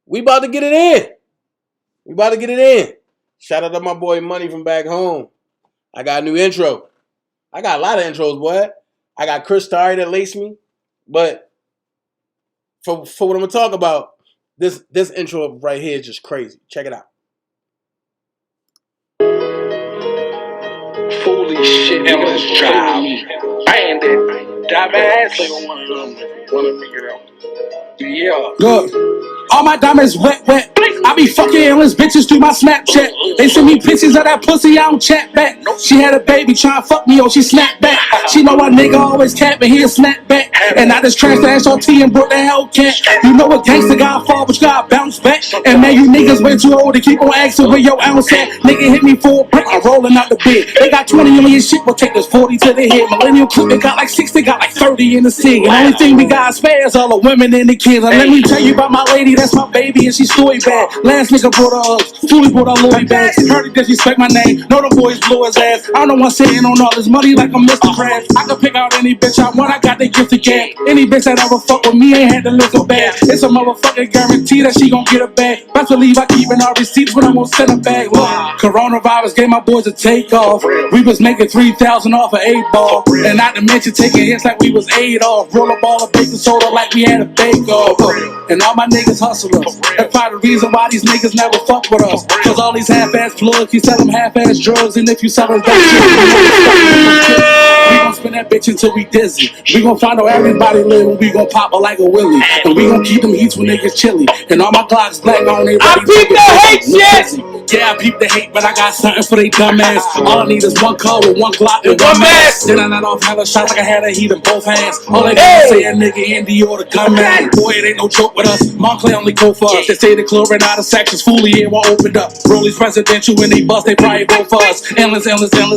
We about to get it in. We about to get it in. Shout out to my boy Money from back home. I got a new intro. I got a lot of intros, boy. I got Chris Tari that laced me. But for what I'm going to talk about, this intro right here is just crazy. Check it out. Foolish shit, endless drive. Bandit. Dumbass. Yeah. Good. All my diamonds wet. I be fucking endless bitches through my Snapchat. They send me pictures of that pussy, I don't chat back. She had a baby trying to fuck me, she snapped back. She know my nigga always capping, he'll snap back. And I just trashed the SOT and broke the Hellcat. You know what gangsta got fall, but you gotta bounce back. And man, you niggas way too old to keep on asking where your ounce at. Nigga hit me for a brick, I'm rolling out the bed. They got 20 million shit, we'll take this 40 to the head. Millennial clip, they got like 60, got like 30 in the city. And only thing we got is spares, all the women and the kids. And let me tell you about my lady, that's my baby, and she's story bad. Last nigga brought her up, fully brought her Louis bags. Heard he disrespect my name, know the boys blew his ass. I don't want sitting on all this money like I'm Mr. Krabs. I can pick out any bitch I want, I got the gift to get. Any bitch that ever fuck with me ain't had to live so bad. It's a motherfucking guarantee that she gon' get a bag. Best believe I keep in our receipts when I'm gonna send her back. Look, coronavirus gave my boys a takeoff. We was making 3,000 off of 8-ball. And not to mention taking hits like we was 8 off. Roll a ball of baking soda like we had a bake off. And all my niggas hustlers. That's probably the reason why these niggas never fuck with us. Cause all these half-ass plugs, you sell them half-ass drugs. And if you sell us that shit, we gon' spin that bitch until we dizzy. We gon' find out everybody live and we gon' pop her like a willy. And we gon' keep them heats when they get chilly. And all my Glocks black on they I peep the hate shit! Yeah, I peep the hate, but I got something for they dumb ass. All I need is one car with one Glock and one mask. Then I let off hella shots like I had a heat in both hands. All they gotta say a nigga Indy or the gunman. Boy, it ain't no joke with us. Montclair only go for us. They say the club ran out of sections. Fully it won't open up. Rollies residential when they bust, they probably vote for us. Endless,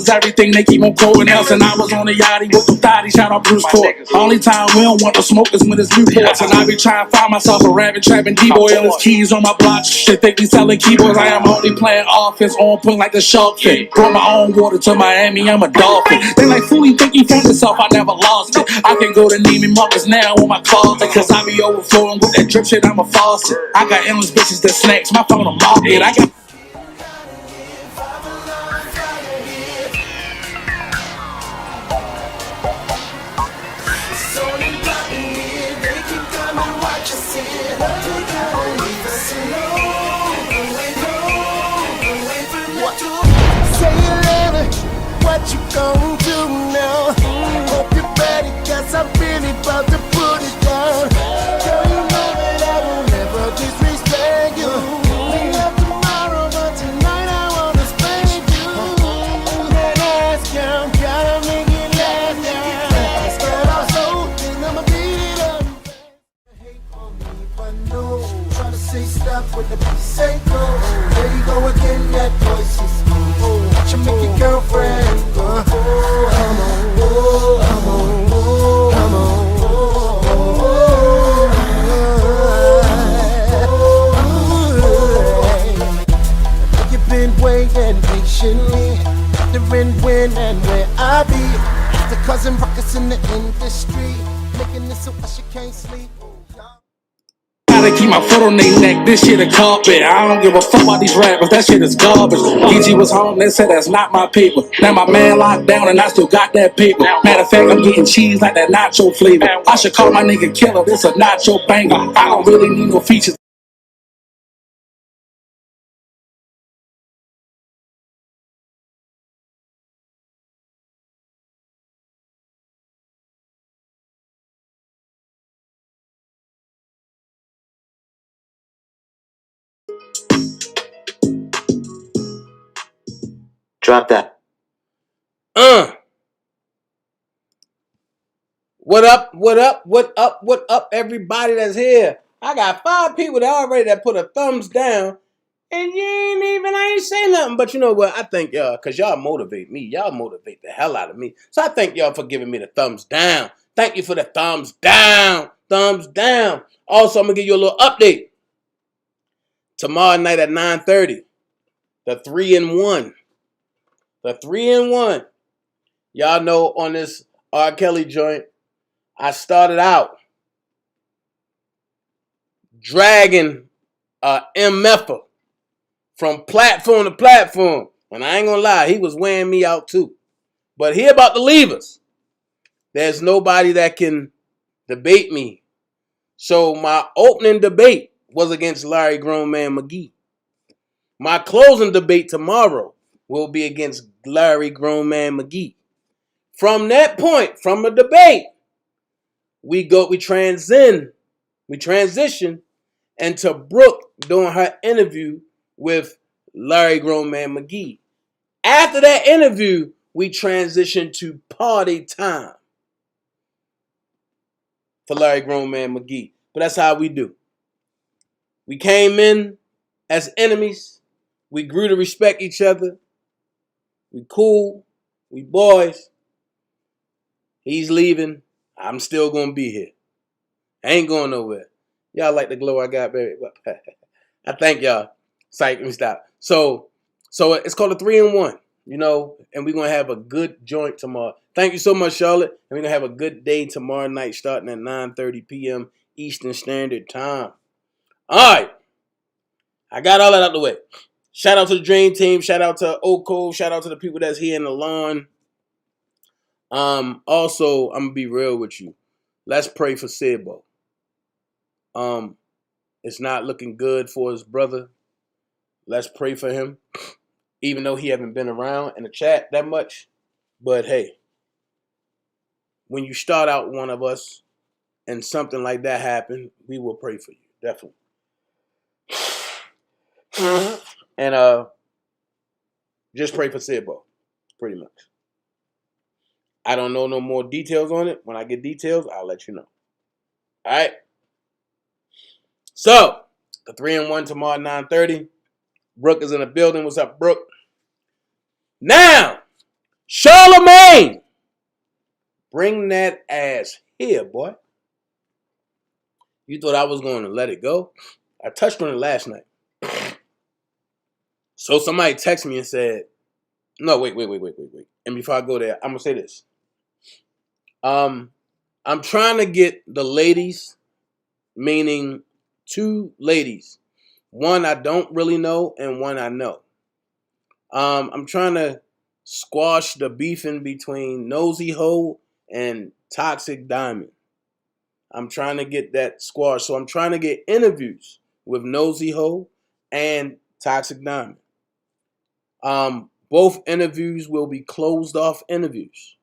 everything they keep on quoting else. And I was on the yachty with them thotties. Shout out Bruce Court. Only time we don't want the smokers when it's Newports. And I be trying to find myself a rabbit trapping D-boy and his keys on my block. They think we selling keyboards. I am only playing offense on point like the shark fin. Brought my own water to Miami, I'm a dolphin. They like Foolie think he found himself, I never lost it. I can go to Neiman Marcus now on my closet. Cause I be overflowing with that drip shit, I'm a faucet. I got endless bitches that snacks, my phone a market. I got what you gon' do now? Hope you're ready, cause I'm really about to put it down. Girl, you know that I will never disrespect you. We love tomorrow, but tonight I wanna spend you. That ass count, gotta make it last now. But also, then I'ma beat it up. Hate on me, but no. Try to say stop when the beat say go. There you go again, that voice is watch you make your girlfriend go. Come on, come on, come on. You've been waiting patiently, wondering when and where I be. After causing ruckus in the industry, making this so she can't sleep. gotta keep my foot on their neck, this shit a carpet. I don't give a fuck about these rappers, that shit is garbage. PG was home, they said that's not my paper. Now my man locked down and I still got that paper. Matter of fact, I'm getting cheese like that nacho flavor. I should call my nigga Killer, this a nacho banger. I don't really need no features. Drop that. What up, what up, what up, what up, everybody that's here? I got 5 people that already that put a thumbs down, and I ain't say nothing. But you know what? I thank y'all, because y'all motivate me. Y'all motivate the hell out of me. So I thank y'all for giving me the thumbs down. Thank you for the thumbs down. Thumbs down. Also, I'm going to give you a little update. Tomorrow night at 9:30, the 3-in-1. The 3-in-1. Y'all know on this R. Kelly joint, I started out dragging MFer from platform to platform. And I ain't gonna lie, he was weighing me out too. But he about to leave us. There's nobody that can debate me. So my opening debate was against Larry Grown Man McGee. My closing debate tomorrow will be against Larry Grown Man McGee. From that point, from the debate, we transition into Brooke doing her interview with Larry Grown Man McGee. After that interview, we transition to party time for Larry Grown Man McGee. But that's how we do. We came in as enemies. We grew to respect each other. We cool. We boys. He's leaving. I'm still going to be here. I ain't going nowhere. Y'all like the glow I got, baby. I thank y'all. Psych, let me stop. So it's called a 3-in-1, you know, and we're going to have a good joint tomorrow. Thank you so much, Charlotte. And we're going to have a good day tomorrow night starting at 9:30 p.m. Eastern Standard Time. All right. I got all that out the way. Shout out to the Dream Team. Shout out to Oko. Shout out to the people that's here in the lawn. Also, I'm going to be real with you. Let's pray for Sebo. It's not looking good for his brother. Let's pray for him. Even though he haven't been around in the chat that much. But hey, when you start out one of us and something like that happen, we will pray for you. Definitely. And just pray for Sebo. Pretty much. I don't know no more details on it. When I get details, I'll let you know. All right. So, the 3-in-1 tomorrow at 9:30. Brooke is in the building. What's up, Brooke? Now, Charlemagne. Bring that ass here, boy. You thought I was going to let it go? I touched on it last night. So somebody texted me and said, no, wait. And before I go there, I'm going to say this. I'm trying to get the ladies, meaning 2 ladies. One I don't really know and one I know. I'm trying to squash the beefing between Nosy Ho and Toxic Diamond. I'm trying to get that squashed. So I'm trying to get interviews with Nosy Ho and Toxic Diamond. Both interviews will be closed off interviews.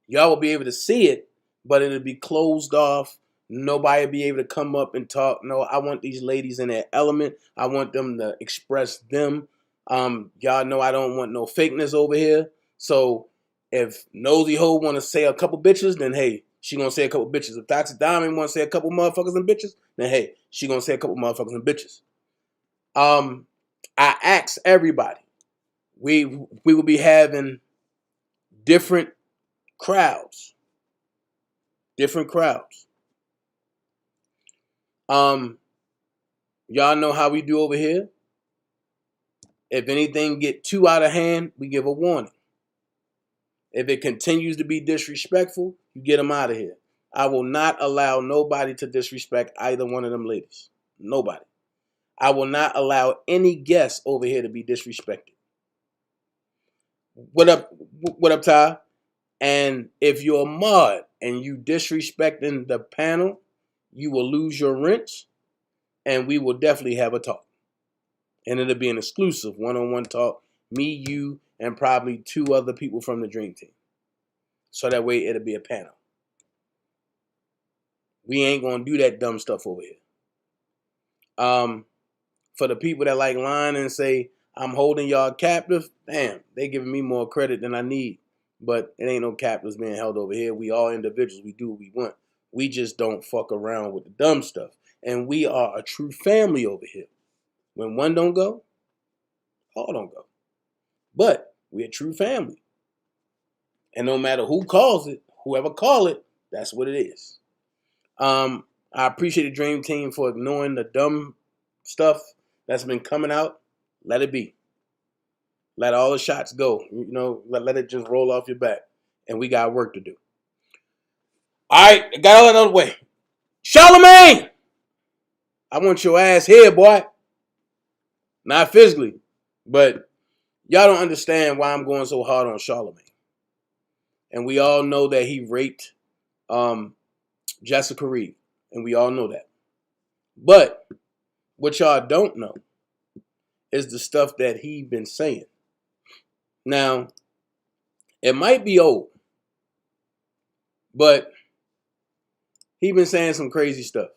Y'all will be able to see it, but it'll be closed off. Nobody will be able to come up and talk. No, I want these ladies in their element. I want them to express them. Y'all know I don't want no fakeness over here. So if Nosy Ho want to say a couple bitches, then hey, she gonna say a couple bitches. If Toxic Diamond want to say a couple motherfuckers and bitches, then hey, she gonna say a couple motherfuckers and bitches. I asked everybody. We will be having different crowds. Different crowds. Y'all know how we do over here. If anything get too out of hand, we give a warning. If it continues to be disrespectful, you get them out of here. I will not allow nobody to disrespect either one of them ladies. Nobody. I will not allow any guests over here to be disrespected. What up, Ty? And if you're a mod and you disrespecting the panel, you will lose your rent, and we will definitely have a talk. And it'll be an exclusive one-on-one talk. Me, you, and probably 2 other people from the Dream Team. So that way it'll be a panel. We ain't gonna do that dumb stuff over here. For the people that like lying and say, I'm holding y'all captive, damn, they giving me more credit than I need. But it ain't no captives being held over here. We all individuals. We do what we want. We just don't fuck around with the dumb stuff. And we are a true family over here. When one don't go, all don't go. But we're a true family. And no matter who calls it, whoever call it, that's what it is. I appreciate the Dream Team for ignoring the dumb stuff that's been coming out. Let it be. Let all the shots go. You know, let it just roll off your back. And we got work to do. All right, got all that out of the way. Charlemagne! I want your ass here, boy. Not physically, but y'all don't understand why I'm going so hard on Charlemagne. And we all know that he raped Jessica Reed. And we all know that. But what y'all don't know is the stuff that he been saying. Now, it might be old, but he been saying some crazy stuff.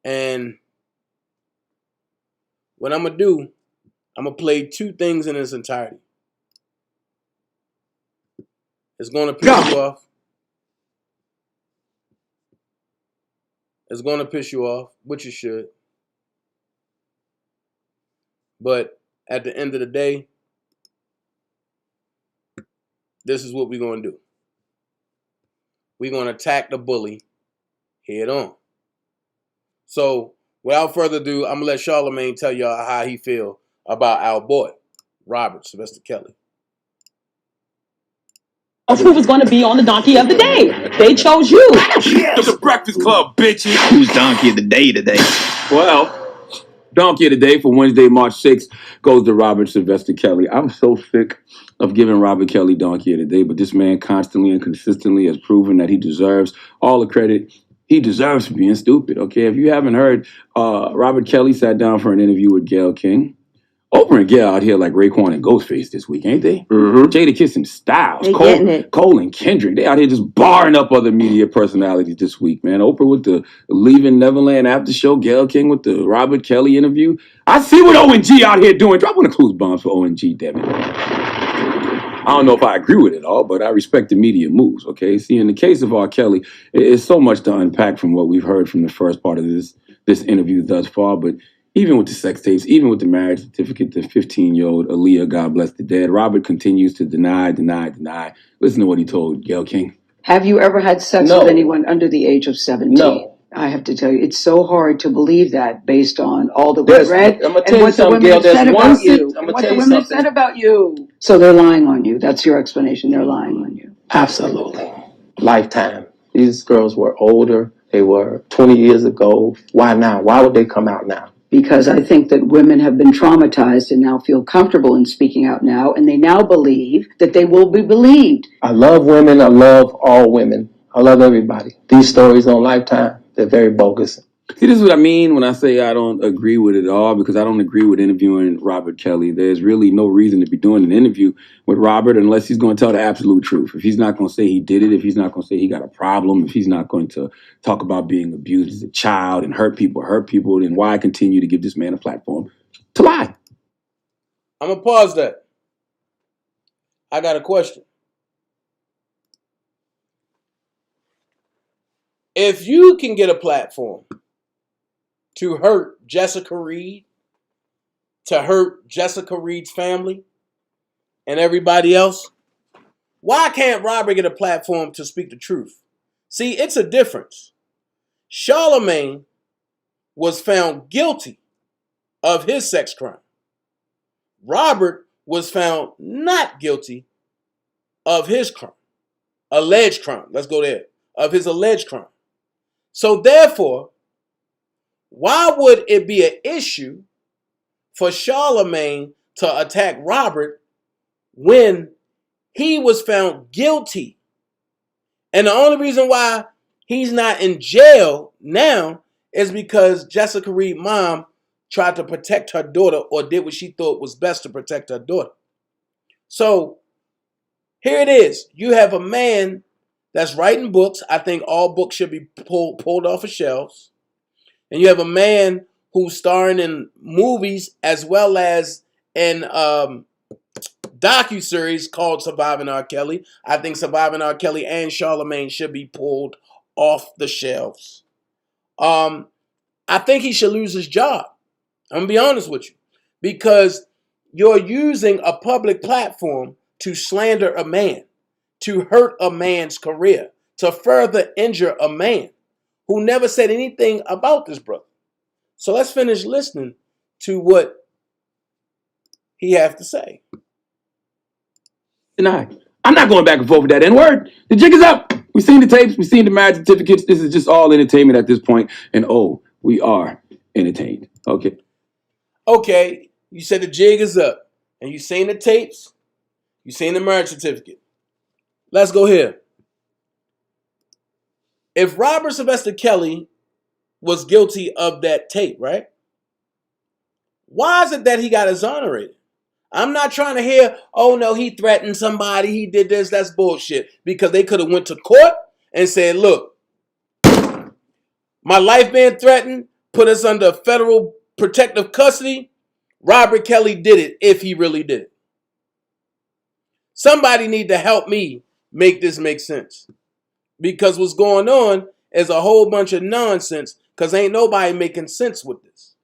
And what I'm going to do, I'm going to play two things in its entirety. It's going to piss you off. It's going to piss you off, which it should. But at the end of the day, this is what we're going to do. We're going to attack the bully head on. So, without further ado, I'm going to let Charlemagne tell y'all how he feel about our boy, Robert Sylvester Kelly. Who was going to be on the Donkey of the Day? They chose you. Yes. The Breakfast Club, bitches. Who's Donkey of the Day today? Well, Donkey of the Day for Wednesday, March 6th goes to Robert Sylvester Kelly. I'm so sick of giving Robert Kelly Donkey of the Day, but this man constantly and consistently has proven that he deserves all the credit he deserves for being stupid, okay? If you haven't heard, Robert Kelly sat down for an interview with Gayle King. Oprah and Gayle out here like Raekwon and Ghostface this week, ain't they? Mm-hmm. Jada Kissing Styles, They Cole and Kendrick. They out here just barring up other media personalities this week, man. Oprah with the Leaving Neverland after show, Gayle King with the Robert Kelly interview. I see what ONG out here doing. Drop one of clues bombs for ONG, damn it. I don't know if I agree with it all, but I respect the media moves, okay? See, in the case of R. Kelly, it's so much to unpack from what we've heard from the first part of this interview thus far, but even with the sex tapes, even with the marriage certificate to 15-year-old Aaliyah, God bless the dead, Robert continues to deny. Listen to what he told Gayle King. Have you ever had sex with anyone under the age of 17? No. I have to tell you, it's so hard to believe that based on all that we've read I'm gonna and what the women have said about you. I'm What gonna the tell you women have something. said about you. So they're lying on you. That's your explanation. They're lying on you. Absolutely. Lifetime. These girls were older. They were 20 years ago. Why now? Why would they come out now? Because I think that women have been traumatized and now feel comfortable in speaking out now, and they now believe that they will be believed. I love women. I love all women. I love everybody. These stories on Lifetime, they're very bogus. See, this is what I mean when I say I don't agree with it all, because I don't agree with interviewing Robert Kelly. There's really no reason to be doing an interview with Robert unless he's going to tell the absolute truth. If he's not going to say he did it, if he's not going to say he got a problem, if he's not going to talk about being abused as a child and hurt people, then why continue to give this man a platform to lie? I'm going to pause that. I got a question. If you can get a platform to hurt Jessica Reed, to hurt Jessica Reed's family, and everybody else, why can't Robert get a platform to speak the truth? See, it's a difference. Charlemagne was found guilty of his sex crime. Robert was found not guilty of his crime. Alleged crime. Let's go there. Of his alleged crime. So therefore, why would it be an issue for Charlemagne to attack Robert when he was found guilty? And the only reason why he's not in jail now is because Jessica Reed's mom tried to protect her daughter, or did what she thought was best to protect her daughter. So here it is. You have a man that's writing books. I think all books should be pulled off of shelves. And you have a man who's starring in movies as well as in docuseries called Surviving R. Kelly. I think Surviving R. Kelly and Charlemagne should be pulled off the shelves. I think he should lose his job. I'm going to be honest with you. Because you're using a public platform to slander a man, to hurt a man's career, to further injure a man who never said anything about this brother. So let's finish listening to what he has to say. Deny. I'm not going back and forth with that N-word. The jig is up. We've seen the tapes. We've seen the marriage certificates. This is just all entertainment at this point. And oh, we are entertained. Okay. Okay, you said the jig is up, and you seen the tapes, you seen the marriage certificate. Let's go here. If Robert Sylvester Kelly was guilty of that tape, right? Why is it that he got exonerated? I'm not trying to hear, oh no, he threatened somebody, he did this, that's bullshit. Because they could have went to court and said, look, my life being threatened, put us under federal protective custody. Robert Kelly did it if he really did it. Somebody need to help me make this make sense. Because what's going on is a whole bunch of nonsense because ain't nobody making sense with this.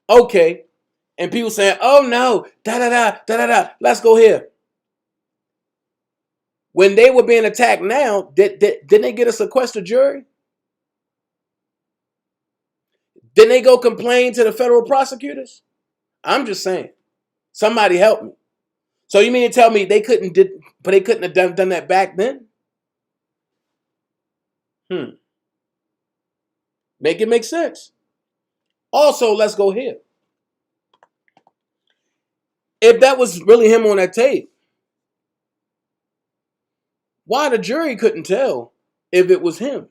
Okay. And people saying, oh no, da-da-da. Let's go here. When they were being attacked now, didn't they get a sequestered jury? Didn't they go complain to the federal prosecutors? I'm just saying. Somebody help me. So you mean to tell me they couldn't have done that back then? Make it make sense. Also, let's go here. If that was really him on that tape, why the jury couldn't tell if it was him?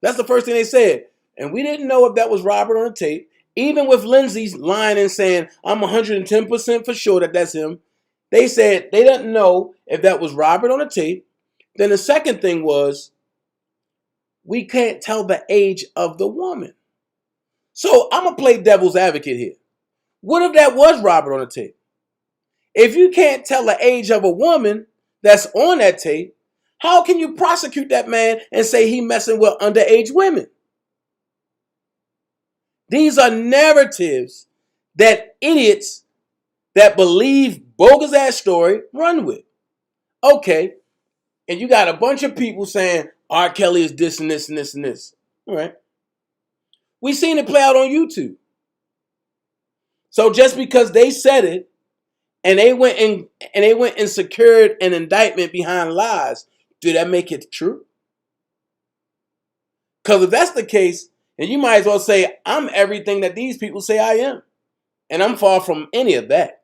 That's the first thing they said. And we didn't know if that was Robert on the tape. Even with Lindsay's lying and saying, I'm 110% for sure that that's him. They said they didn't know if that was Robert on the tape. Then the second thing was, we can't tell the age of the woman. So I'm going to play devil's advocate here. What if that was Robert on the tape? If you can't tell the age of a woman that's on that tape, how can you prosecute that man and say he messing with underage women? These are narratives that idiots that believe bogus ass story run with. Okay, and you got a bunch of people saying R. Kelly is this and this and this and this. All right. We seen it play out on YouTube. So just because they said it and they went and secured an indictment behind lies, did that make it true? Because if that's the case, then you might as well say, I'm everything that these people say I am. And I'm far from any of that.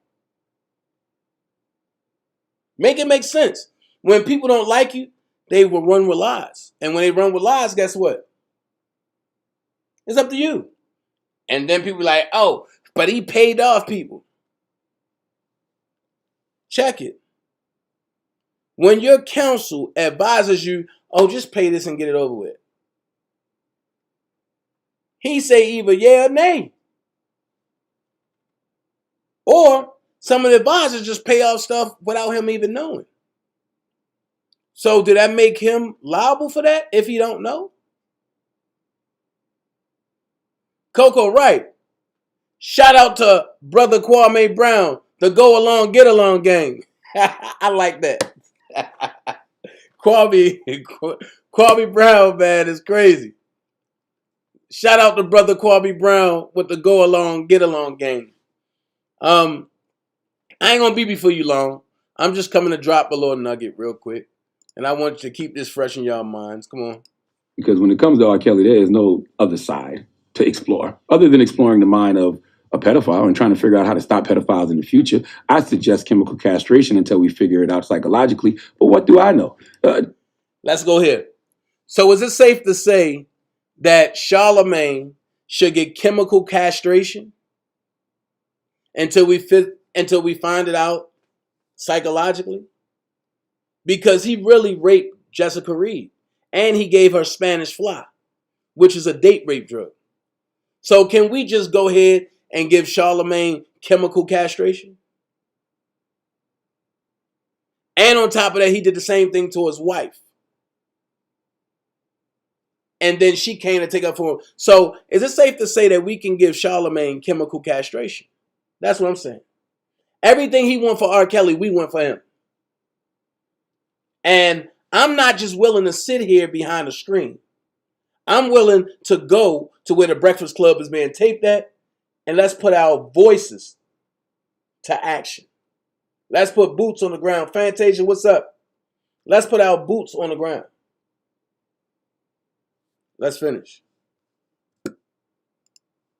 Make it make sense. When people don't like you, they will run with lies. And when they run with lies, guess what? It's up to you. And then people are like, oh, but he paid off people. Check it. When your counsel advises you, oh, just pay this and get it over with. He say either yeah or nay. Or some of the advisors just pay off stuff without him even knowing. So did that make him liable for that if he don't know? Coco Wright. Shout out to brother Kwame Brown, the Go Along, Get Along gang. I like that. Kwame Brown, man, is crazy. Shout out to brother Kwame Brown with the Go Along, Get Along gang. I ain't gonna be before you long. I'm just coming to drop a little nugget real quick. And I want you to keep this fresh in y'all minds. Come on. Because when it comes to R. Kelly, there is no other side to explore. Other than exploring the mind of a pedophile and trying to figure out how to stop pedophiles in the future, I suggest chemical castration until we figure it out psychologically. But what do I know? Let's go here. So is it safe to say that Charlemagne should get chemical castration until we find it out psychologically? Because he really raped Jessica Reed. And he gave her Spanish fly, which is a date rape drug. So can we just go ahead and give Charlemagne chemical castration? And on top of that, he did the same thing to his wife. And then she came to take up for him. So is it safe to say that we can give Charlemagne chemical castration? That's what I'm saying. Everything he won for R. Kelly, we went for him. And I'm not just willing to sit here behind a screen. I'm willing to go to where the Breakfast Club is being taped at, and let's put our voices to action. Let's put boots on the ground. Fantasia, what's up? Let's put our boots on the ground. Let's finish.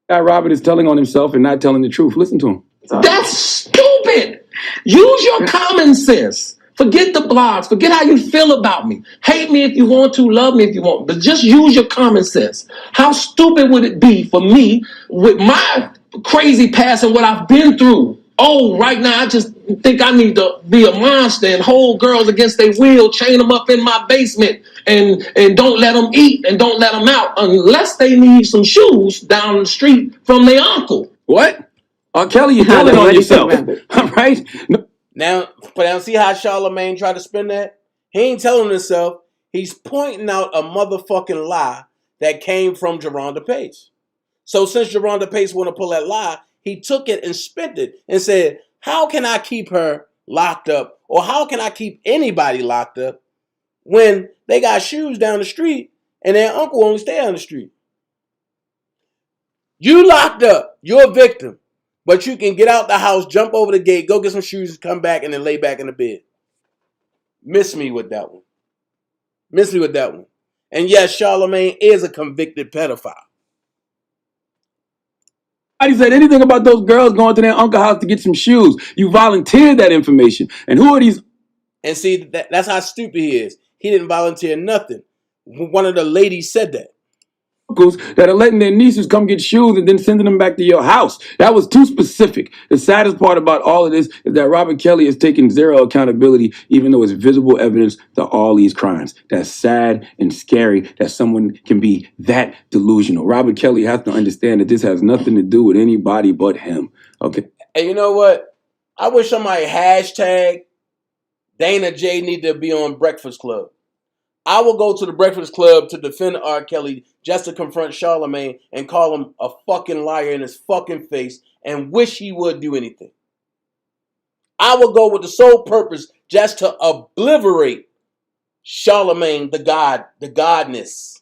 Guy Robert is telling on himself and not telling the truth. Listen to him. That's stupid. Use your common sense. Forget the blogs. Forget how you feel about me. Hate me if you want to, love me if you want, but just use your common sense. How stupid would it be for me with my crazy past and what I've been through? Oh, right now I just think I need to be a monster and hold girls against their will, chain them up in my basement, and don't let them eat and don't let them out unless they need some shoes down the street from their uncle. What? R. Kelly, you're telling on yourself. All right? No. Now see how Charlamagne tried to spin that? He ain't telling himself. He's pointing out a motherfucking lie that came from Jerronda Pace. So since Jerronda Pace want to pull that lie, he took it and spent it and said, how can I keep her locked up? Or how can I keep anybody locked up when they got shoes down the street and their uncle only stay on the street? You locked up. You're a victim. But you can get out the house, jump over the gate, go get some shoes, come back, and then lay back in the bed. Miss me with that one. Miss me with that one. And yes, Charlamagne is a convicted pedophile. Nobody said anything about those girls going to their uncle's house to get some shoes. You volunteered that information. And who are these? And see, that's how stupid he is. He didn't volunteer nothing. One of the ladies said that. Uncles that are letting their nieces come get shoes and then sending them back to your house. That was too specific. The saddest part about all of this is that Robert Kelly is taking zero accountability, even though it's visible evidence to all these crimes. That's sad and scary that someone can be that delusional. Robert Kelly has to understand that this has nothing to do with anybody but him. Okay. And you know what? I wish somebody hashtag DanaJay need to be on Breakfast Club. I will go to the Breakfast Club to defend R. Kelly just to confront Charlamagne and call him a fucking liar in his fucking face and wish he would do anything. I will go with the sole purpose just to obliterate Charlamagne, the god, the godness.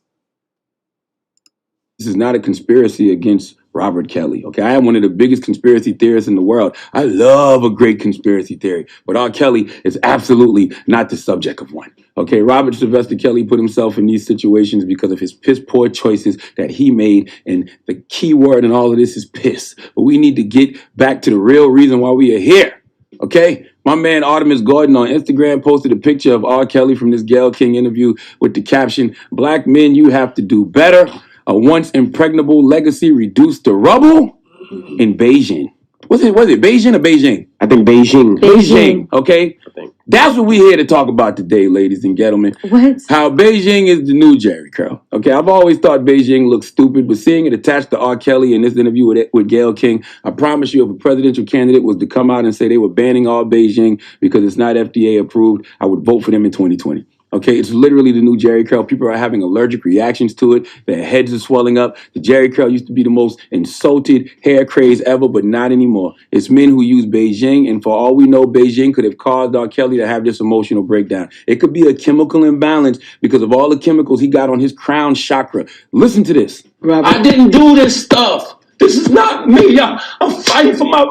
This is not a conspiracy against Robert Kelly, okay? I am one of the biggest conspiracy theorists in the world. I love a great conspiracy theory, but R. Kelly is absolutely not the subject of one, okay? Robert Sylvester Kelly put himself in these situations because of his piss-poor choices that he made, and the key word in all of this is piss. But we need to get back to the real reason why we are here, okay? My man Artemis Gordon on Instagram posted a picture of R. Kelly from this Gayle King interview with the caption, "Black men, you have to do better. A once impregnable legacy reduced to rubble in Beijing." Was it Beijing or Beijing? I think Beijing. Beijing, okay? That's what we're here to talk about today, ladies and gentlemen. What? How Beijing is the new Jerry Curl. Okay, I've always thought Beijing looked stupid, but seeing it attached to R. Kelly in this interview with Gayle King, I promise you, if a presidential candidate was to come out and say they were banning all Beijing because it's not FDA approved, I would vote for them in 2020. Okay, it's literally the new Jerry curl. People are having allergic reactions to it. Their heads are swelling up. The Jerry curl used to be the most insulted hair craze ever, but not anymore. It's men who use Beijing, and for all we know, Beijing could have caused R. Kelly to have this emotional breakdown. It could be a chemical imbalance because of all the chemicals he got on his crown chakra. Listen to this. Robert. I didn't do this stuff. This is not me, y'all. I'm fighting for my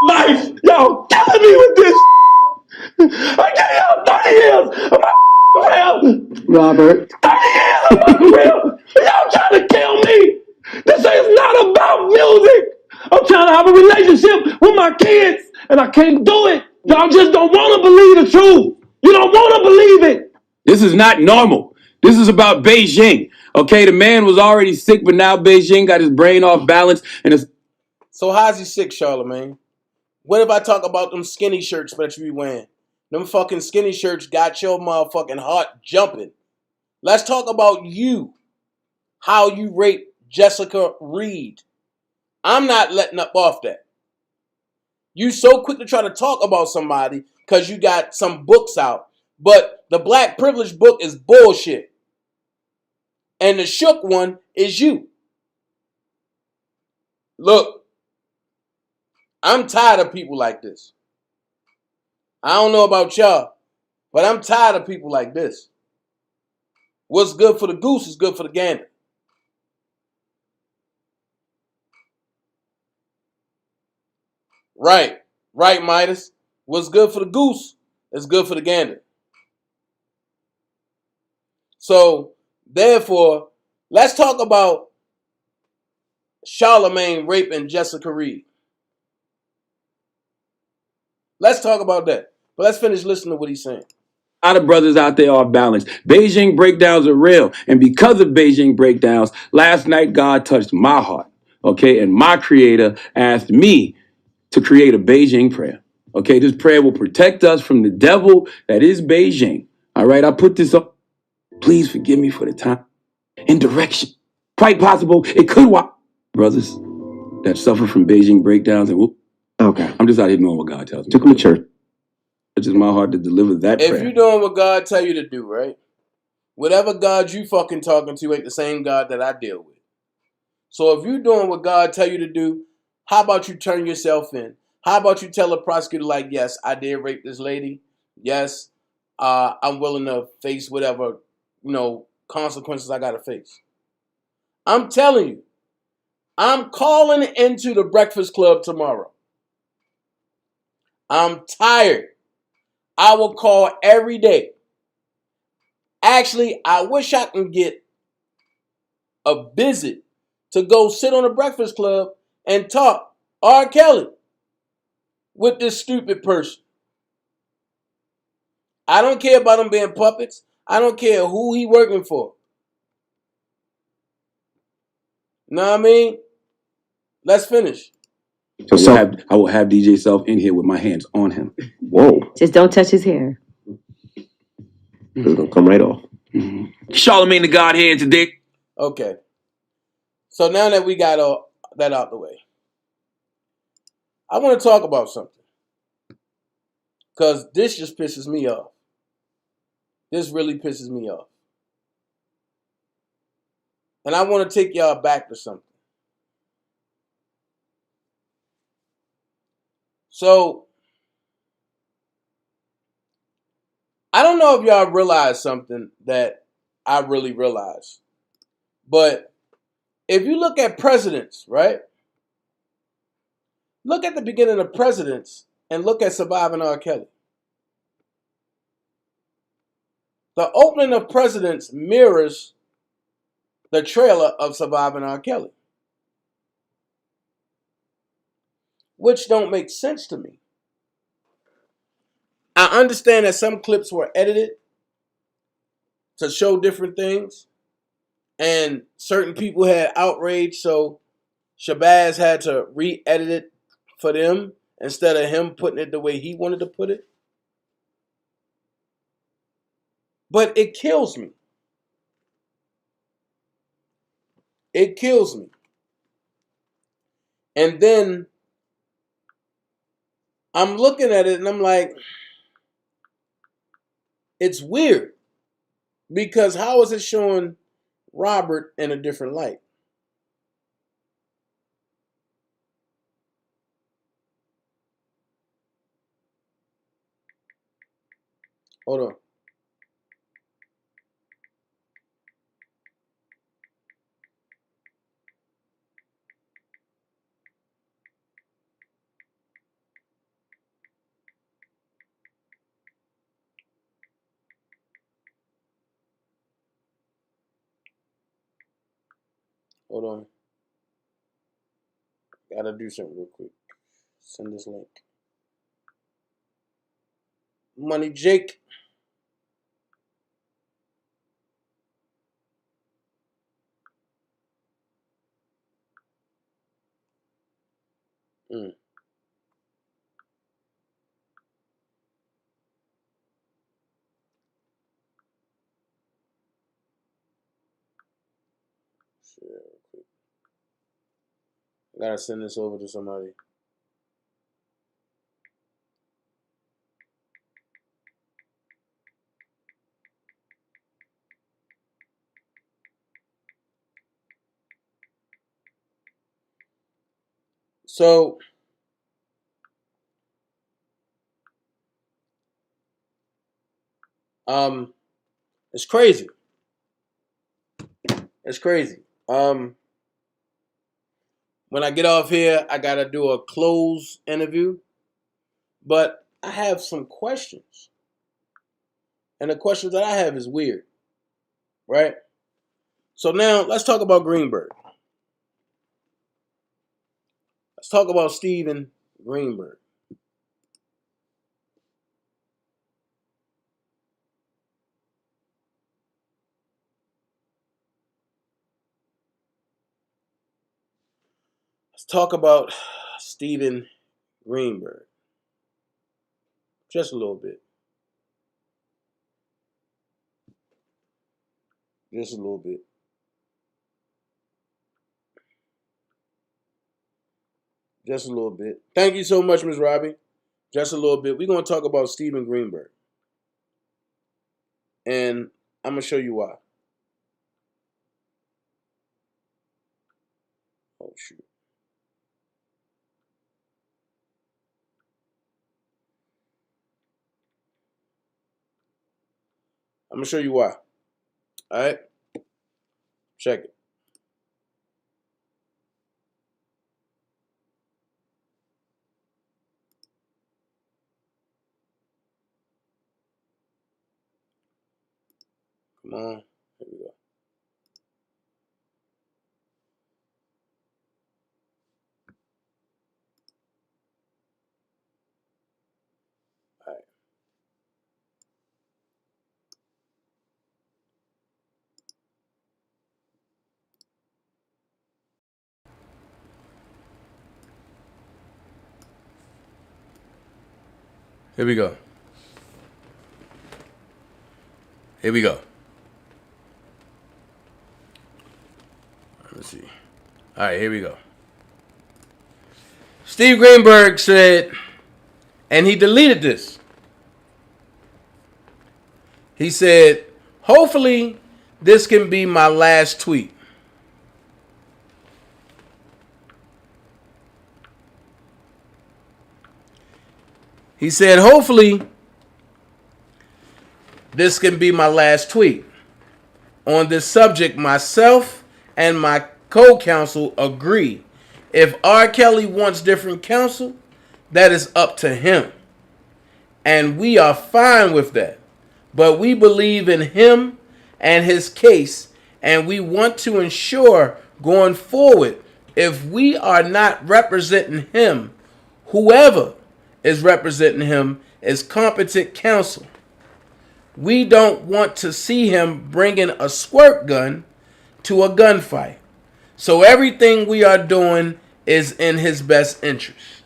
life. Y'all killing me with this. I got 30 years of my Robert. 30 years of my career. Y'all trying to kill me. This is not about music. I'm trying to have a relationship with my kids, and I can't do it. Y'all just don't want to believe the truth. You don't want to believe it. This is not normal. This is about Beijing. Okay, the man was already sick, but now Beijing got his brain off balance. And it's... So how's he sick, Charlamagne? What if I talk about them skinny shirts that you be wearing? Them fucking skinny shirts got your motherfucking heart jumping. Let's talk about you. How you raped Jessica Reed. I'm not letting up off that. You so quick to try to talk about somebody because you got some books out. But the black privilege book is bullshit. And the shook one is you. Look, I'm tired of people like this. I don't know about y'all, but I'm tired of people like this. What's good for the goose is good for the gander. Right, Midas. What's good for the goose is good for the gander. So, therefore, let's talk about Charlemagne raping Jessica Reed. Let's talk about that. But let's finish listening to what he's saying. A lot of brothers out there are balanced. Beijing breakdowns are real. And because of Beijing breakdowns, last night God touched my heart. Okay. And my creator asked me to create a Beijing prayer. Okay. This prayer will protect us from the devil that is Beijing. All right. I put this up. Please forgive me for the time and direction. Quite possible it could brothers that suffer from Beijing breakdowns and okay. I'm just out here doing what God tells me. Took him to church. It's just my heart to deliver that prayer. If you're doing what God tell you to do, right? Whatever God you fucking talking to ain't the same God that I deal with. So if you're doing what God tell you to do, how about you turn yourself in? How about you tell a prosecutor like, yes, I did rape this lady. Yes, I'm willing to face whatever, consequences I got to face. I'm telling you, I'm calling into the Breakfast Club tomorrow. I'm tired. I will call every day. Actually, I wish I can get a visit to go sit on the Breakfast Club and talk R. Kelly with this stupid person. I don't care about them being puppets. I don't care who he working for. Know what I mean? Let's finish. So I will have DJ Self in here with my hands on him. Whoa. Just don't touch his hair. It's gonna come right off. Mm-hmm. Charlemagne the Godhead today. Okay. So now that we got all that out the way, I want to talk about something. Because this just pisses me off. This really pisses me off. And I want to take y'all back to something. So, I don't know if y'all realize something that I really realize. But if you look at presidents, right? Look at the beginning of presidents and look at Surviving R. Kelly. The opening of Presidents mirrors the trailer of Surviving R. Kelly. Which don't make sense to me. I understand that some clips were edited to show different things. And certain people had outrage, so Shabazz had to re-edit it for them instead of him putting it the way he wanted to put it. But it kills me. It kills me. And then I'm looking at it and I'm like, it's weird. Because how is it showing Robert in a different light? Hold on. Hold on. Gotta do something real quick. Send this link. Money Jake. Mm. Share real quick. I gotta send this over to somebody. So, it's crazy. It's crazy. When I get off here, I gotta do a close interview. But I have some questions. And the questions that I have is weird. Right? So now let's talk about Greenberg. Let's talk about Steven Greenberg. Let's talk about Steven Greenberg. Just a little bit. Just a little bit. Just a little bit. Thank you so much, Ms. Robbie. Just a little bit. We're going to talk about Steven Greenberg. And I'm going to show you why. Oh, shoot. I'm going to show you why. All right? Check it. Come on. Here we go. All right. Here we go. Here we go. Let's see. All right, here we go. Steve Greenberg said, and he deleted this. He said, hopefully this can be my last tweet. He said, hopefully this can be my last tweet. On this subject, myself and my co-counsel agree. If R. Kelly wants different counsel, that is up to him. And we are fine with that. But we believe in him and his case, and we want to ensure going forward, if we are not representing him, whoever is representing him is competent counsel. We don't want to see him bringing a squirt gun to a gunfight. So everything we are doing is in his best interest.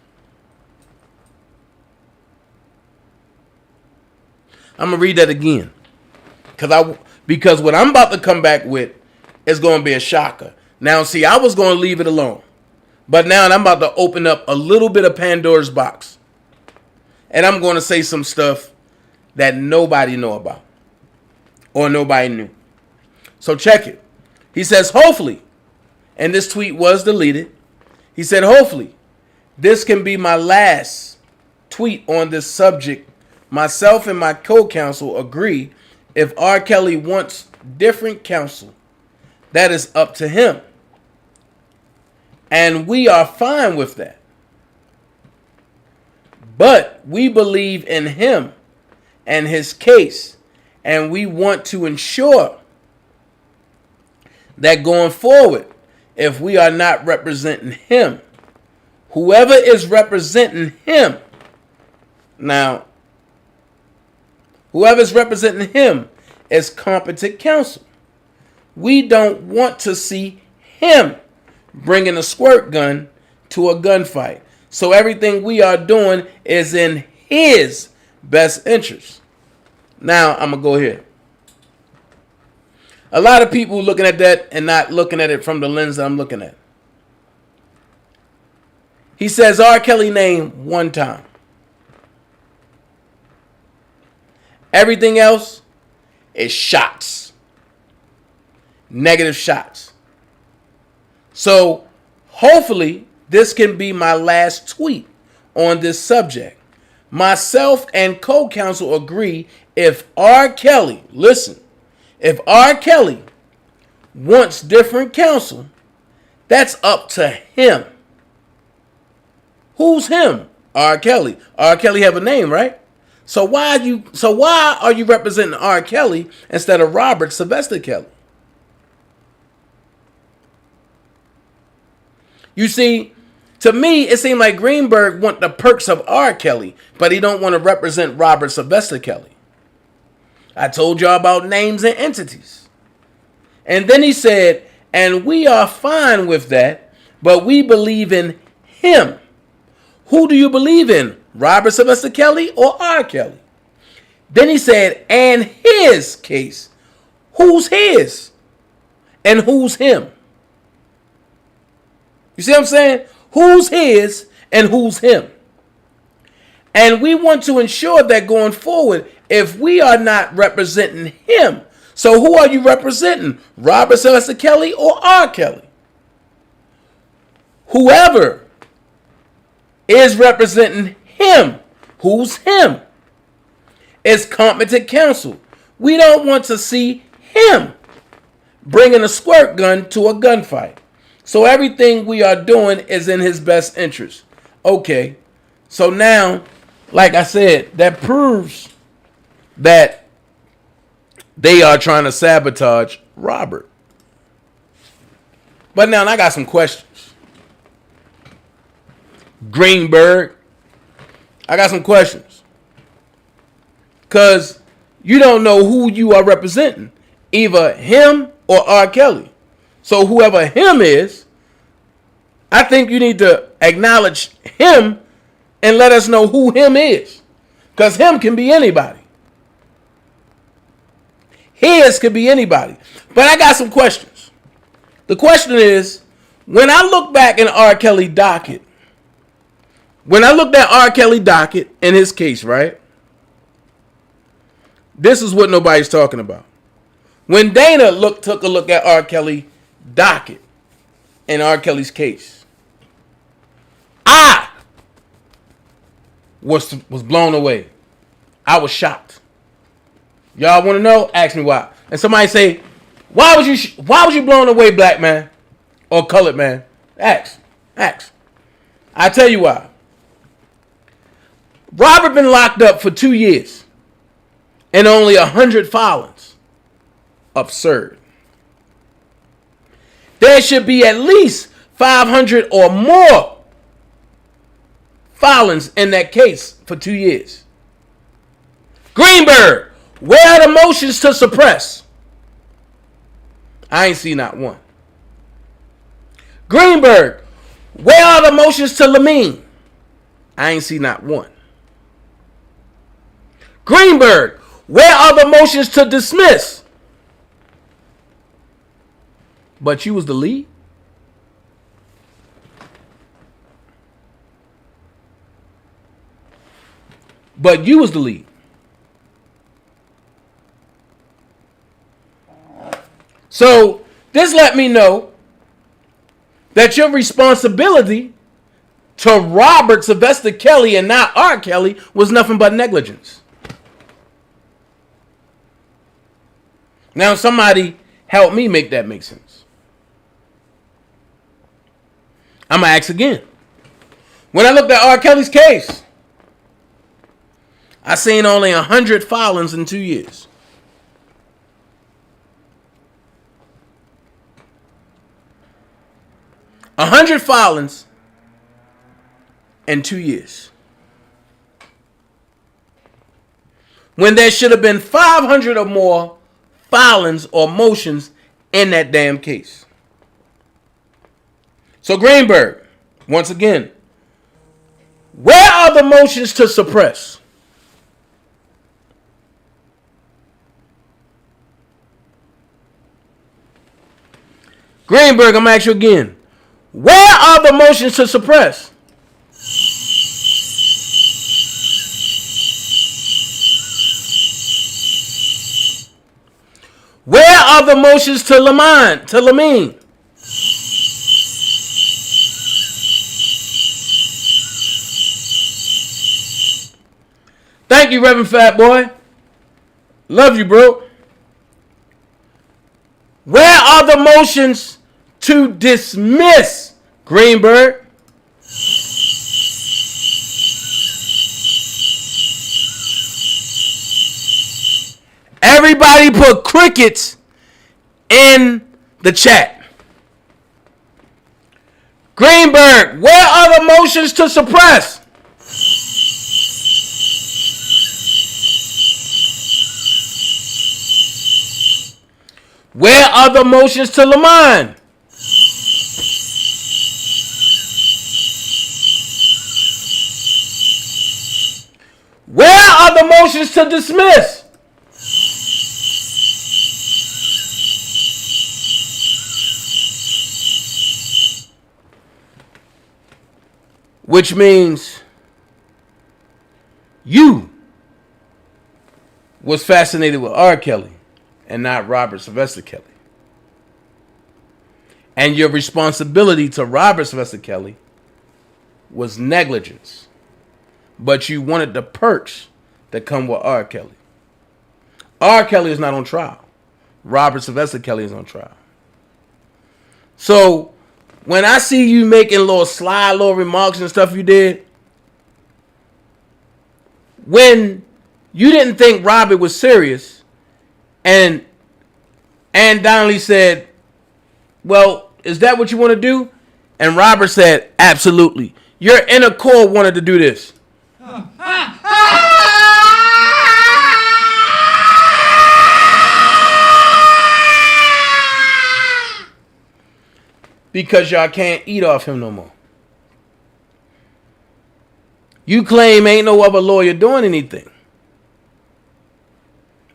I'm going to read that again. Because what I'm about to come back with is going to be a shocker. Now, see, I was going to leave it alone. But now I'm about to open up a little bit of Pandora's box. And I'm going to say some stuff that nobody know about. Or nobody knew. So check it. He says, hopefully, and this tweet was deleted. He said, hopefully, this can be my last tweet on this subject. Myself and my co-counsel agree. If R. Kelly wants different counsel, that is up to him. And we are fine with that. But we believe in him and his case, and we want to ensure that going forward, if we are not representing him, whoever is representing him, now, whoever is representing him is competent counsel. We don't want to see him bringing a squirt gun to a gunfight. So everything we are doing is in his best interest. Now, I'm going to go here. A lot of people looking at that and not looking at it from the lens that I'm looking at. He says R. Kelly name one time. Everything else is shots. Negative shots. So, hopefully, this can be my last tweet on this subject. Myself and co-counsel agree if R. Kelly, listen, if R. Kelly wants different counsel, that's up to him. Who's him? R. Kelly. R. Kelly have a name, right? So why are you representing R. Kelly instead of Robert Sylvester Kelly? You see, To me, it seemed like Greenberg want the perks of R. Kelly, but he don't want to represent Robert Sylvester Kelly. I told y'all about names and entities. And then he said, and we are fine with that, but we believe in him. Who do you believe in? Robert Sylvester Kelly or R. Kelly? Then he said, and his case. Who's his? And who's him? You see what I'm saying? Who's his and who's him? And we want to ensure that going forward, if we are not representing him, so who are you representing? Robert Sylvester Kelly or R. Kelly? Whoever is representing him, who's him, is competent counsel. We don't want to see him bringing a squirt gun to a gunfight. So everything we are doing is in his best interest. Okay, so now, like I said, that proves that they are trying to sabotage Robert. But now I got some questions. Greenberg, I got some questions. Because you don't know who you are representing. Either him or R. Kelly. So whoever him is, I think you need to acknowledge him and let us know who him is. Because him can be anybody. His could be anybody. But I got some questions. The question is, when I look back in R. Kelly docket, when I looked at R. Kelly docket in his case, right? This is what nobody's talking about. When Dana took a look at R. Kelly docket in R. Kelly's case, I was blown away. I was shocked. Y'all want to know? Ask me why. And somebody say, why was you blown away, black man or colored man? Ask. I tell you why. Robert been locked up for 2 years and only 100 filings. Absurd. There should be at least 500 or more filings in that case for 2 years. Greenberg, where are the motions to suppress? I ain't seen not one. Greenberg, where are the motions to lamine? I ain't seen not one. Greenberg, where are the motions to dismiss? But you was the lead. But you was the lead. So this let me know that your responsibility to Robert Sylvester Kelly and not R. Kelly was nothing but negligence. Now somebody help me make that make sense. I'm going to ask again. When I looked at R. Kelly's case, I seen only 100 filings in 2 years. A 100 filings in 2 years. When there should have been 500 or more filings or motions in that damn case. So Greenberg, once again, where are the motions to suppress? Greenberg, I'm going to ask you again. Where are the motions to suppress? Where are the motions to lamine? Thank you, Reverend Fat Boy. Love you, bro. Where are the motions to dismiss, Greenberg? Everybody put crickets in the chat. Greenberg, where are the motions to suppress? Where are the motions to Lamont? Where are the motions to dismiss? Which means you was fascinated with R. Kelly and not Robert Sylvester Kelly. And your responsibility to Robert Sylvester Kelly was negligence. But you wanted the perks that come with R. Kelly. R. Kelly is not on trial. Robert Sylvester Kelly is on trial. So when I see you making little remarks and stuff you did, when you didn't think Robert was serious, and Donnelly said, well, is that what you want to do? And Robert said, absolutely. Your inner core wanted to do this. Because y'all can't eat off him no more. You claim ain't no other lawyer doing anything.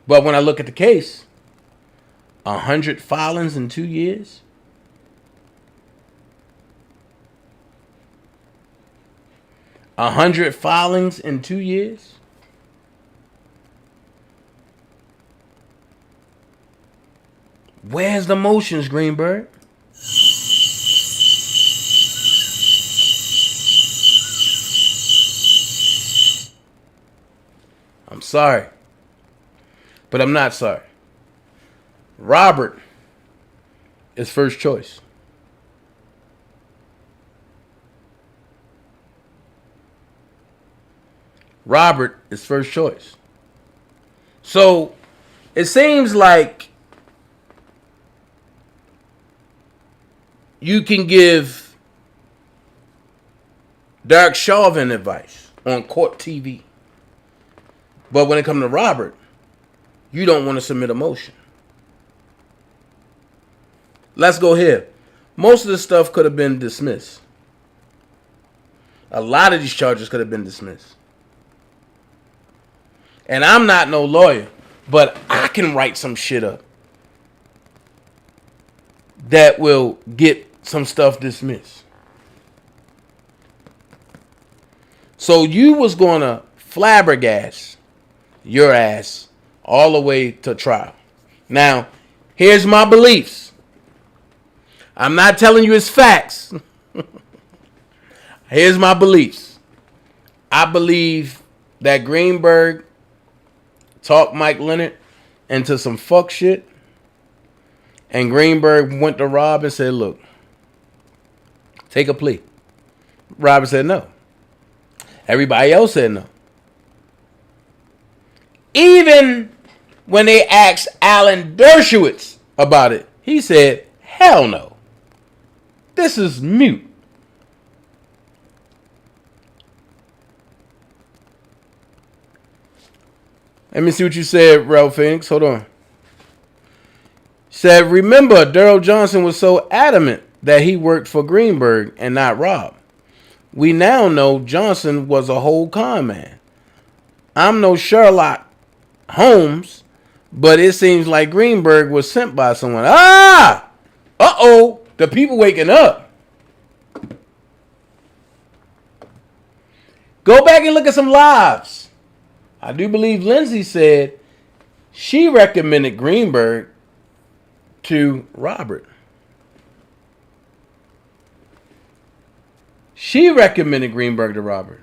But when I look at the case, 100 filings in 2 years. A 100 filings in 2 years. Where's the motions, Greenberg? I'm sorry. But I'm not sorry. Robert is first choice. Robert is first choice. So it seems like you can give Derek Chauvin advice on court TV. But when it comes to Robert, you don't want to submit a motion. Let's go here. Most of this stuff could have been dismissed. A lot of these charges could have been dismissed. And I'm not no lawyer, but I can write some shit up that will get some stuff dismissed. So you was going to flabbergast your ass all the way to trial. Now, here's my beliefs. I'm not telling you it's facts. Here's my beliefs. I believe that Greenberg talked Mike Leonard into some fuck shit. And Greenberg went to Rob and said, look, take a plea. Robert said no. Everybody else said no. Even when they asked Alan Dershowitz about it, he said, hell no. This is mute. Let me see what you said, Ralph Phoenix. Hold on. Said, remember, Daryl Johnson was so adamant that he worked for Greenberg and not Rob. We now know Johnson was a whole con man. I'm no Sherlock Holmes, but it seems like Greenberg was sent by someone. Uh-oh, the people waking up. Go back and look at some lives. I do believe Lindsay said she recommended Greenberg to Robert. She recommended Greenberg to Robert.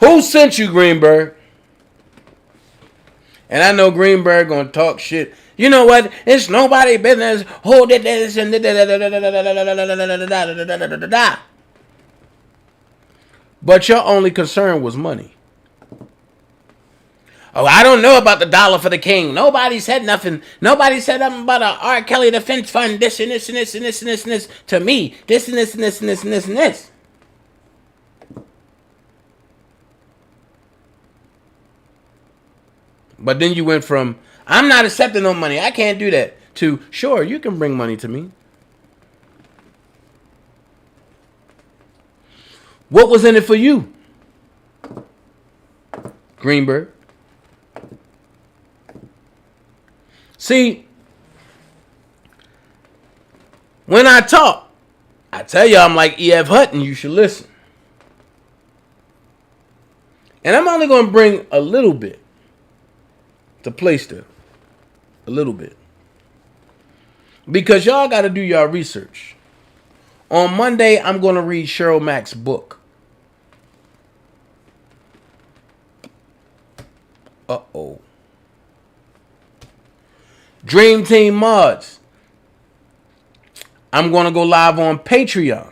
Who sent you, Greenberg? And I know Greenberg gonna talk shit. You know what? It's nobody business. Who did this and but your only concern was money. Oh, I don't know about the dollar for the king. Nobody said nothing. Nobody said nothing about a R. Kelly defense fund. This and this and this and this and this and this to me. This and this and this and this and this and this. But then you went from, I'm not accepting no money, I can't do that, to, sure, you can bring money to me. What was in it for you? Greenberg. See, when I talk, I tell you I'm like E.F. Hutton, you should listen. And I'm only going to bring a little bit to place there. A little bit. Because y'all got to do y'all research. On Monday, I'm going to read Cheryl Mack's book. Uh-oh. Dream Team Mods. I'm going to go live on Patreon.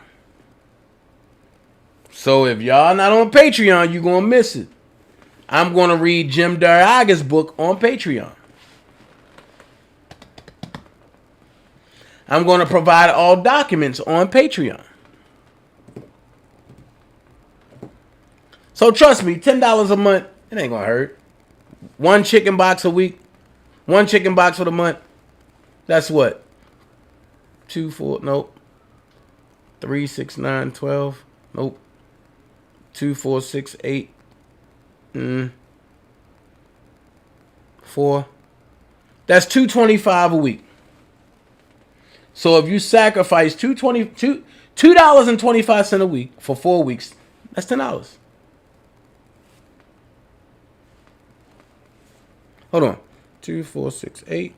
So if y'all not on Patreon, you're going to miss it. I'm going to read Jim Daraga's book on Patreon. I'm going to provide all documents on Patreon. So trust me, $10 a month, it ain't going to hurt. One chicken box a week. One chicken box for the month. That's what? 2, 4, nope. 3, 6, 9, 12. Nope. 2, 4, 6, 8. 4. That's $2.25 a week. So if you sacrifice $2.25 a week for 4 weeks, that's $10. Hold on. 2, 4, 6, 8.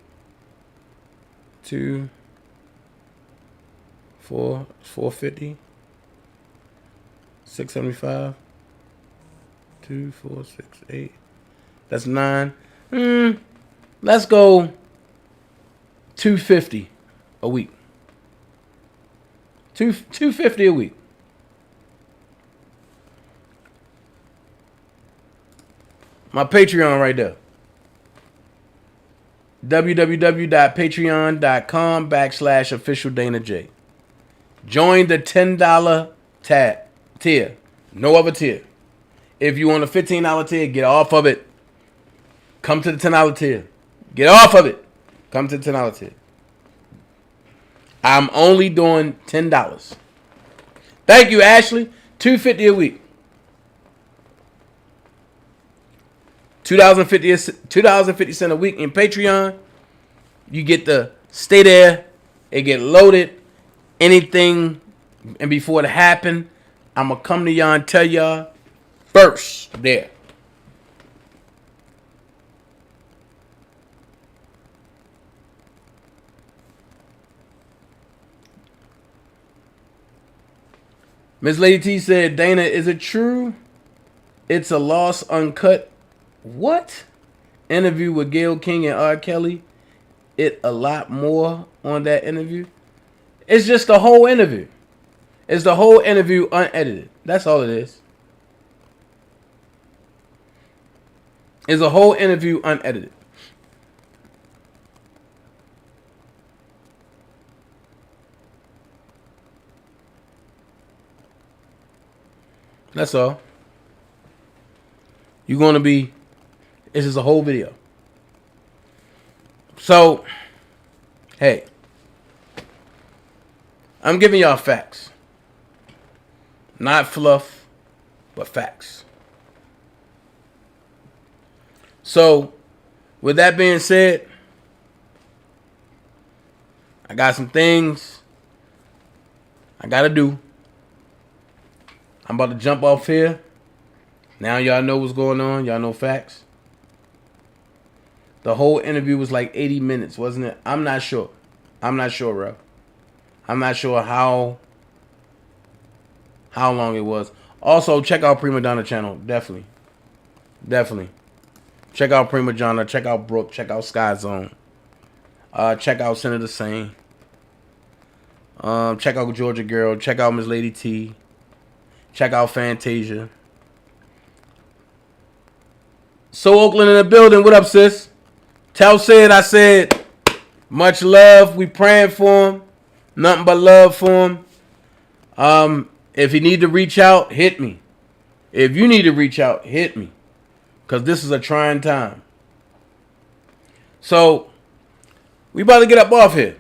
2, 4, 450. 675. 2, 4, 6, 8. That's 9. Let's go $250 a week. $250 a week. My Patreon right there. www.patreon.com/official DanaJay. Join the $10 tier. No other tier. If you want a $15 tier, get off of it. Come to the $10 tier. Get off of it. Come to the $10 tier. I'm only doing $10. Thank you, Ashley. $2.50 a week. $2.50 a week in Patreon. You get to stay there. It get loaded. Anything and before it happen, I'm going to come to y'all and tell y'all first there. Miss Lady T said, Dana, is it true it's a lost uncut what? Interview with Gayle King and R. Kelly? It a lot more on that interview? It's just the whole interview. It's the whole interview unedited. That's all it is. It's a whole interview unedited. That's all. You're going to be... This is a whole video. So, hey. I'm giving y'all facts. Not fluff, but facts. So, with that being said, I got some things I got to do. I'm about to jump off here. Now y'all know what's going on. Y'all know facts. The whole interview was like 80 minutes, wasn't it? I'm not sure. I'm not sure, bro. I'm not sure how long it was. Also, check out Prima Donna channel. Definitely. Check out Prima Donna. Check out Brooke. Check out Sky Zone. Check out Senator Sane. Check out Georgia Girl. Check out Miss Lady T. Check out Fantasia. So Oakland in the building. What up, sis? Tell Sid I said much love. We praying for him. Nothing but love for him. If you need to reach out, hit me. If you need to reach out, hit me. Because this is a trying time. So, we about to get up off here.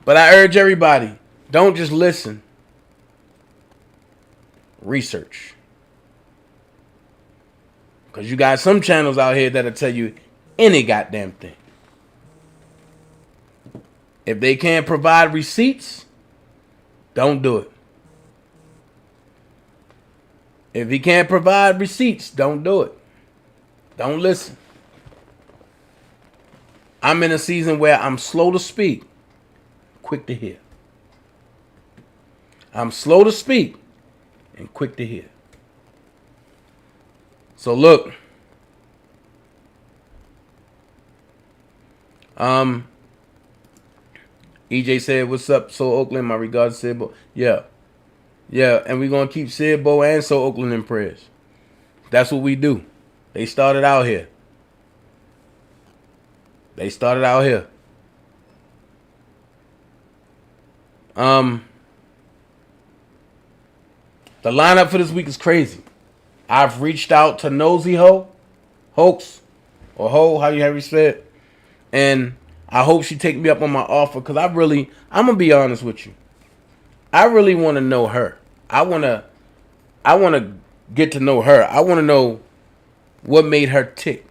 But I urge everybody, don't just listen. Research. Because you got some channels out here that'll tell you any goddamn thing. If they can't provide receipts, don't do it. If he can't provide receipts, don't do it. Don't listen. I'm in a season where I'm slow to speak, quick to hear. I'm slow to speak and quick to hear. So look. EJ said, what's up, So Oakland? My regards, Sidbo. Yeah. Yeah, and we're going to keep Sidbo and So Oakland in prayers. That's what we do. They started out here. They started out here. The lineup for this week is crazy. I've reached out to Nosy Hoax, or Ho, how you have you said, and I hope she take me up on my offer, because I'm going to be honest with you. I really want to know her. I want to get to know her. I want to know what made her tick.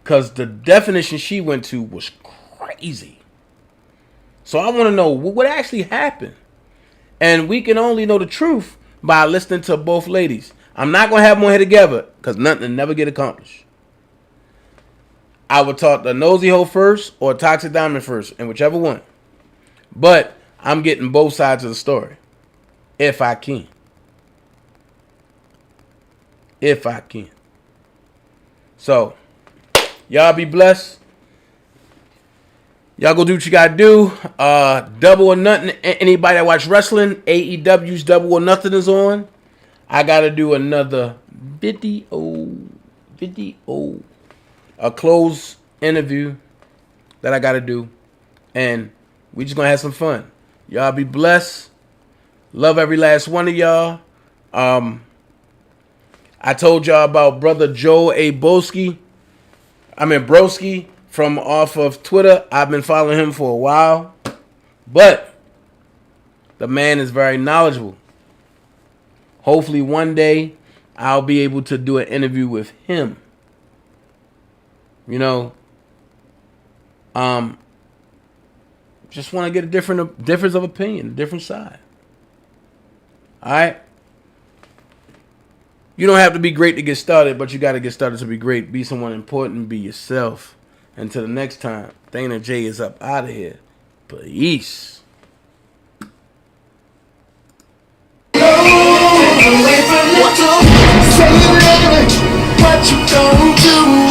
Because the definition she went to was crazy. So I want to know what actually happened. And we can only know the truth by listening to both ladies. I'm not going to have them on here together because nothing will never get accomplished. I would talk to Nosy Ho first or Toxic Diamond first, and whichever one. But I'm getting both sides of the story. If I can. If I can. So, y'all be blessed. Y'all go do what you gotta do. Double or Nothing. Anybody that watch wrestling, AEW's Double or Nothing is on. I gotta do another video. A closed interview that I gotta do. And we just gonna have some fun. Y'all be blessed. Love every last one of y'all. I told y'all about brother Joe A. Broski from off of Twitter. I've been following him for a while. But the man is very knowledgeable. Hopefully one day I'll be able to do an interview with him. You know, just want to get a difference of opinion, a different side. All right. You don't have to be great to get started, but you got to get started to be great. Be someone important. Be yourself. Until the next time, DanaJay is up out of here. Peace. Say you love me, what you gonna do